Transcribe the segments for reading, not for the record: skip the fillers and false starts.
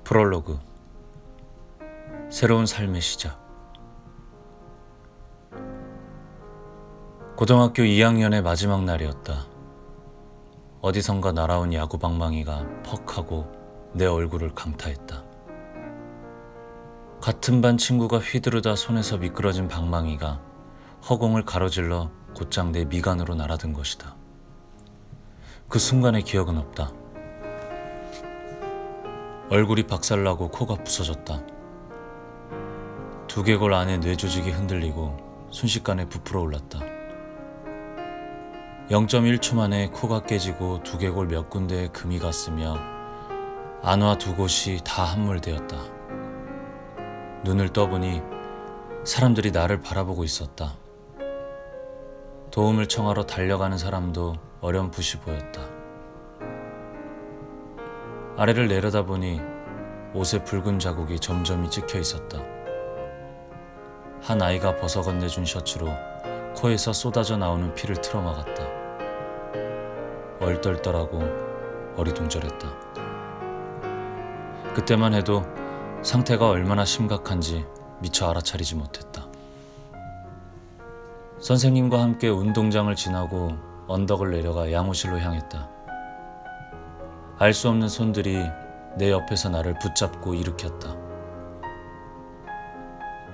프롤로그. 새로운 삶의 시작. 고등학교 2학년의 마지막 날이었다. 어디선가 날아온 야구 방망이가 퍽 하고 내 얼굴을 강타했다. 같은 반 친구가 휘두르다 손에서 미끄러진 방망이가 허공을 가로질러 곧장 내 미간으로 날아든 것이다. 그 순간의 기억은 없다. 얼굴이 박살나고 코가 부서졌다. 두개골 안에 뇌조직이 흔들리고 순식간에 부풀어 올랐다. 0.1초 만에 코가 깨지고 두개골 몇 군데에 금이 갔으며 안와 두 곳이 다 함몰되었다. 눈을 떠보니 사람들이 나를 바라보고 있었다. 도움을 청하러 달려가는 사람도 어렴풋이 보였다. 아래를 내려다보니 옷에 붉은 자국이 점점이 찍혀 있었다. 한 아이가 벗어 건네준 셔츠로 코에서 쏟아져 나오는 피를 틀어막았다. 얼떨떨하고 어리둥절했다. 그때만 해도 상태가 얼마나 심각한지 미처 알아차리지 못했다. 선생님과 함께 운동장을 지나고 언덕을 내려가 양호실로 향했다. 알 수 없는 손들이 내 옆에서 나를 붙잡고 일으켰다.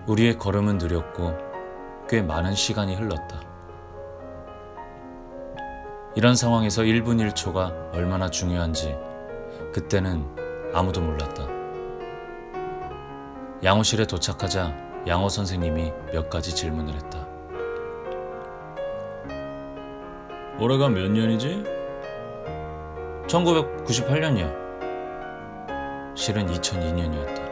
우리의 걸음은 느렸고 꽤 많은 시간이 흘렀다. 이런 상황에서 1분 1초가 얼마나 중요한지 그때는 아무도 몰랐다. 양호실에 도착하자 양호 선생님이 몇 가지 질문을 했다. 올해가 몇 년이지? 1998년이야. 실은 2002년이었다.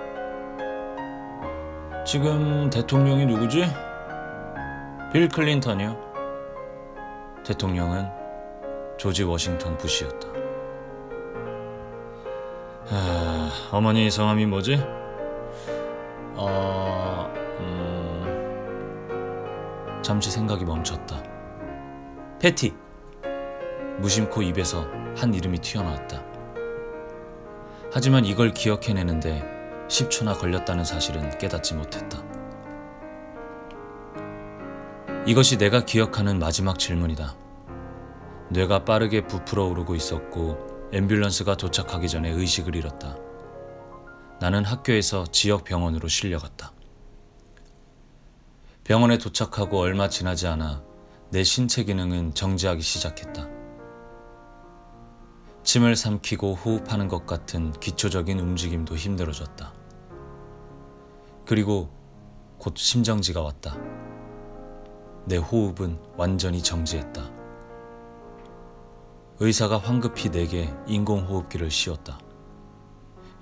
지금 대통령이 누구지? 빌 클린턴이요. 대통령은 조지 워싱턴 부시였다. 어머니 성함이 뭐지? 잠시 생각이 멈췄다. 패티. 무심코 입에서 한 이름이 튀어나왔다. 하지만 이걸 기억해내는데 10초나 걸렸다는 사실은 깨닫지 못했다. 이것이 내가 기억하는 마지막 질문이다. 뇌가 빠르게 부풀어 오르고 있었고 앰뷸런스가 도착하기 전에 의식을 잃었다. 나는 학교에서 지역 병원으로 실려갔다. 병원에 도착하고 얼마 지나지 않아 내 신체 기능은 정지하기 시작했다. 침을 삼키고 호흡하는 것 같은 기초적인 움직임도 힘들어졌다. 그리고 곧 심정지가 왔다. 내 호흡은 완전히 정지했다. 의사가 황급히 내게 인공호흡기를 씌웠다.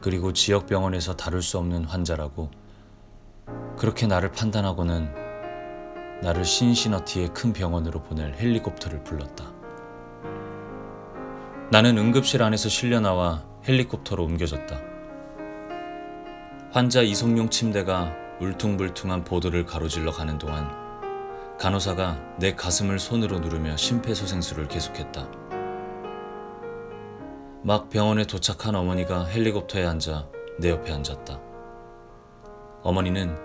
그리고 지역 병원에서 다룰 수 없는 환자라고 그렇게 나를 판단하고는 나를 신시너티의 큰 병원으로 보낼 헬리콥터를 불렀다. 나는 응급실 안에서 실려 나와 헬리콥터로 옮겨졌다. 환자 이송용 침대가 울퉁불퉁한 보도를 가로질러 가는 동안 간호사가 내 가슴을 손으로 누르며 심폐소생술을 계속했다. 막 병원에 도착한 어머니가 헬리콥터에 앉아 내 옆에 앉았다. 어머니는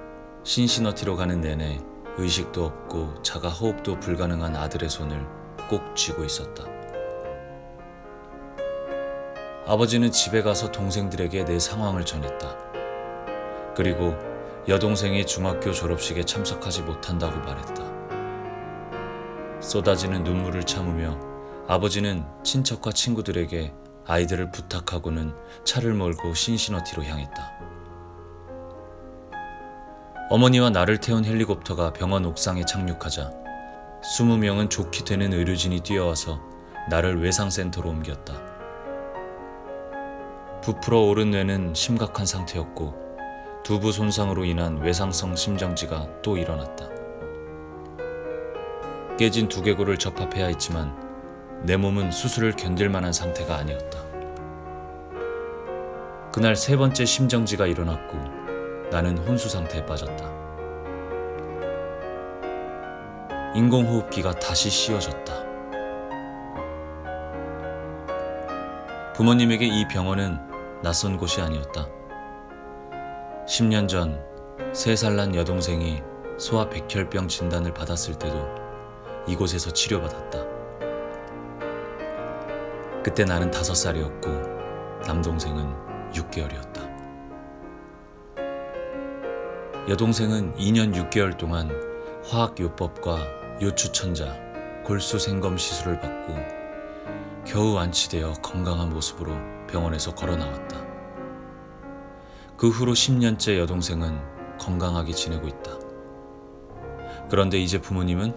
신시너티로 가는 내내 의식도 없고 자가 호흡도 불가능한 아들의 손을 꼭 쥐고 있었다. 아버지는 집에 가서 동생들에게 내 상황을 전했다. 그리고 여동생이 중학교 졸업식에 참석하지 못한다고 말했다. 쏟아지는 눈물을 참으며 아버지는 친척과 친구들에게 아이들을 부탁하고는 차를 몰고 신시너티로 향했다. 어머니와 나를 태운 헬리콥터가 병원 옥상에 착륙하자 20명은 좋게 되는 의료진이 뛰어와서 나를 외상센터로 옮겼다. 부풀어 오른 뇌는 심각한 상태였고 두부 손상으로 인한 외상성 심정지가 또 일어났다. 깨진 두개골을 접합해야 했지만 내 몸은 수술을 견딜 만한 상태가 아니었다. 그날 세 번째 심정지가 일어났고 나는 혼수 상태에 빠졌다. 인공호흡기가 다시 씌워졌다. 부모님에게 이 병원은 낯선 곳이 아니었다. 10년 전 3살 난 여동생이 소아 백혈병 진단을 받았을 때도 이곳에서 치료받았다. 그때 나는 5살이었고 남동생은 6개월이었다. 여동생은 2년 6개월 동안 화학요법과 요추천자, 골수생검 시술을 받고 겨우 완치되어 건강한 모습으로 병원에서 걸어 나왔다. 그 후로 10년째 여동생은 건강하게 지내고 있다. 그런데 이제 부모님은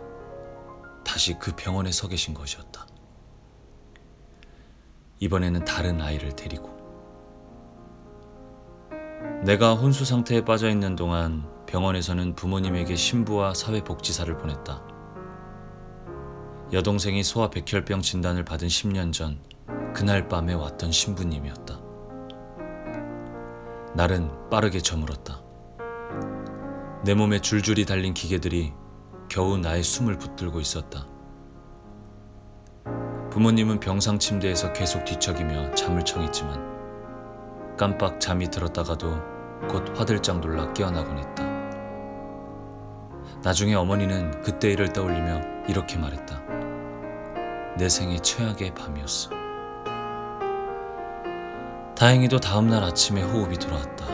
다시 그 병원에 서 계신 것이었다. 이번에는 다른 아이를 데리고. 내가 혼수 상태에 빠져 있는 동안 병원에서는 부모님에게 신부와 사회복지사를 보냈다. 여동생이 소아 백혈병 진단을 받은 10년 전 그날 밤에 왔던 신부님이었다. 날은 빠르게 저물었다. 내 몸에 줄줄이 달린 기계들이 겨우 나의 숨을 붙들고 있었다. 부모님은 병상 침대에서 계속 뒤척이며 잠을 청했지만 깜빡 잠이 들었다가도 곧 화들짝 놀라 깨어나곤 했다. 나중에 어머니는 그때 일을 떠올리며 이렇게 말했다. 내 생애 최악의 밤이었어. 다행히도 다음날 아침에 호흡이 돌아왔다.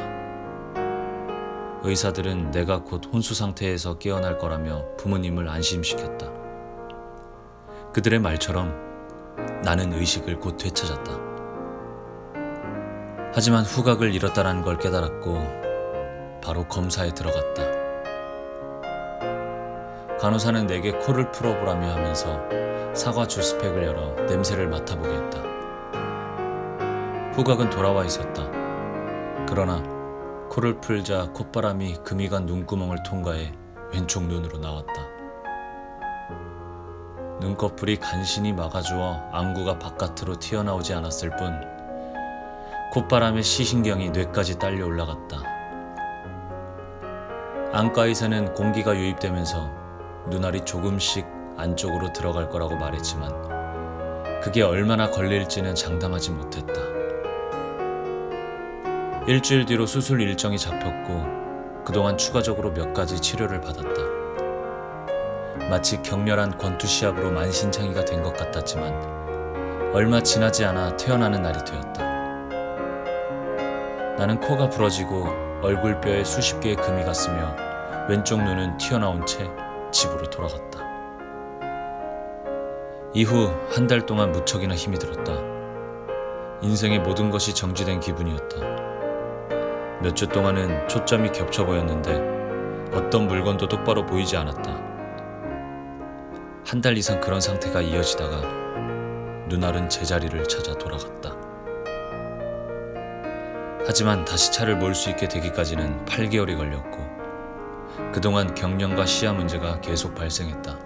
의사들은 내가 곧 혼수 상태에서 깨어날 거라며 부모님을 안심시켰다. 그들의 말처럼 나는 의식을 곧 되찾았다. 하지만 후각을 잃었다는 걸 깨달았고 바로 검사에 들어갔다. 간호사는 내게 코를 풀어보라며 하면서 사과 주스팩을 열어 냄새를 맡아보게 했다. 후각은 돌아와 있었다. 그러나 코를 풀자 콧바람이 금이 간 눈구멍을 통과해 왼쪽 눈으로 나왔다. 눈꺼풀이 간신히 막아주어 안구가 바깥으로 튀어나오지 않았을 뿐 콧바람의 시신경이 뇌까지 딸려 올라갔다. 안과의사는 공기가 유입되면서 눈알이 조금씩 안쪽으로 들어갈 거라고 말했지만 그게 얼마나 걸릴지는 장담하지 못했다. 일주일 뒤로 수술 일정이 잡혔고 그동안 추가적으로 몇 가지 치료를 받았다. 마치 격렬한 권투 시합으로 만신창이가 된 것 같았지만 얼마 지나지 않아 태어나는 날이 되었다. 나는 코가 부러지고 얼굴뼈에 수십 개의 금이 갔으며 왼쪽 눈은 튀어나온 채 집으로 돌아갔다. 이후 한 달 동안 무척이나 힘이 들었다. 인생의 모든 것이 정지된 기분이었다. 몇 주 동안은 초점이 겹쳐 보였는데 어떤 물건도 똑바로 보이지 않았다. 한 달 이상 그런 상태가 이어지다가 눈알은 제자리를 찾아 돌아갔다. 하지만 다시 차를 몰 수 있게 되기까지는 8개월이 걸렸고 그동안 경련과 시야 문제가 계속 발생했다.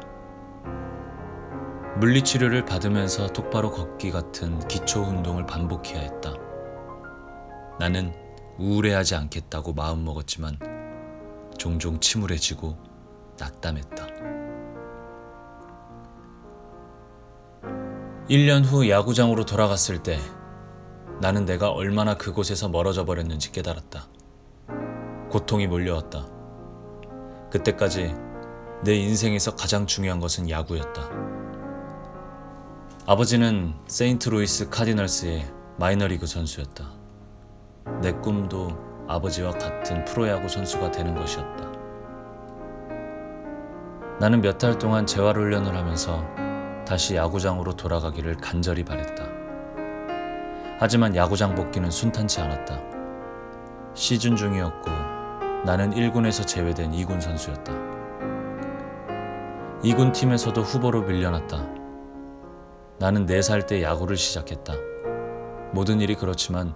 물리치료를 받으면서 똑바로 걷기 같은 기초 운동을 반복해야 했다. 나는 우울해하지 않겠다고 마음먹었지만 종종 침울해지고 낙담했다. 1년 후 야구장으로 돌아갔을 때 나는 내가 얼마나 그곳에서 멀어져 버렸는지 깨달았다. 고통이 몰려왔다. 그때까지 내 인생에서 가장 중요한 것은 야구였다. 아버지는 세인트루이스 카디널스의 마이너리그 선수였다. 내 꿈도 아버지와 같은 프로야구 선수가 되는 것이었다. 나는 몇 달 동안 재활훈련을 하면서 다시 야구장으로 돌아가기를 간절히 바랬다. 하지만 야구장 복귀는 순탄치 않았다. 시즌 중이었고 나는 1군에서 제외된 2군 선수였다. 2군 팀에서도 후보로 밀려났다. 나는 4살 때 야구를 시작했다. 모든 일이 그렇지만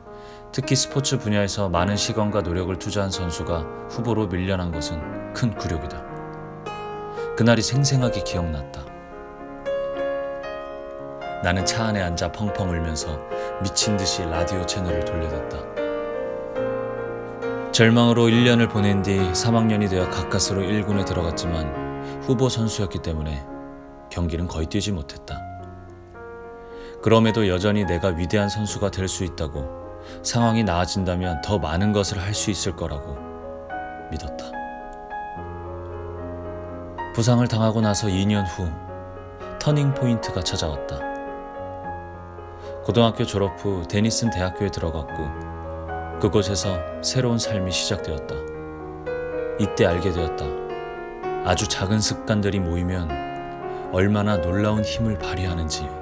특히 스포츠 분야에서 많은 시간과 노력을 투자한 선수가 후보로 밀려난 것은 큰 굴욕이다. 그날이 생생하게 기억났다. 나는 차 안에 앉아 펑펑 울면서 미친 듯이 라디오 채널을 돌려댔다. 절망으로 1년을 보낸 뒤 3학년이 되어 가까스로 1군에 들어갔지만 후보 선수였기 때문에 경기는 거의 뛰지 못했다. 그럼에도 여전히 내가 위대한 선수가 될 수 있다고 상황이 나아진다면 더 많은 것을 할 수 있을 거라고 믿었다. 부상을 당하고 나서 2년 후 터닝 포인트가 찾아왔다. 고등학교 졸업 후 데니슨 대학교에 들어갔고 그곳에서 새로운 삶이 시작되었다. 이때 알게 되었다. 아주 작은 습관들이 모이면 얼마나 놀라운 힘을 발휘하는지.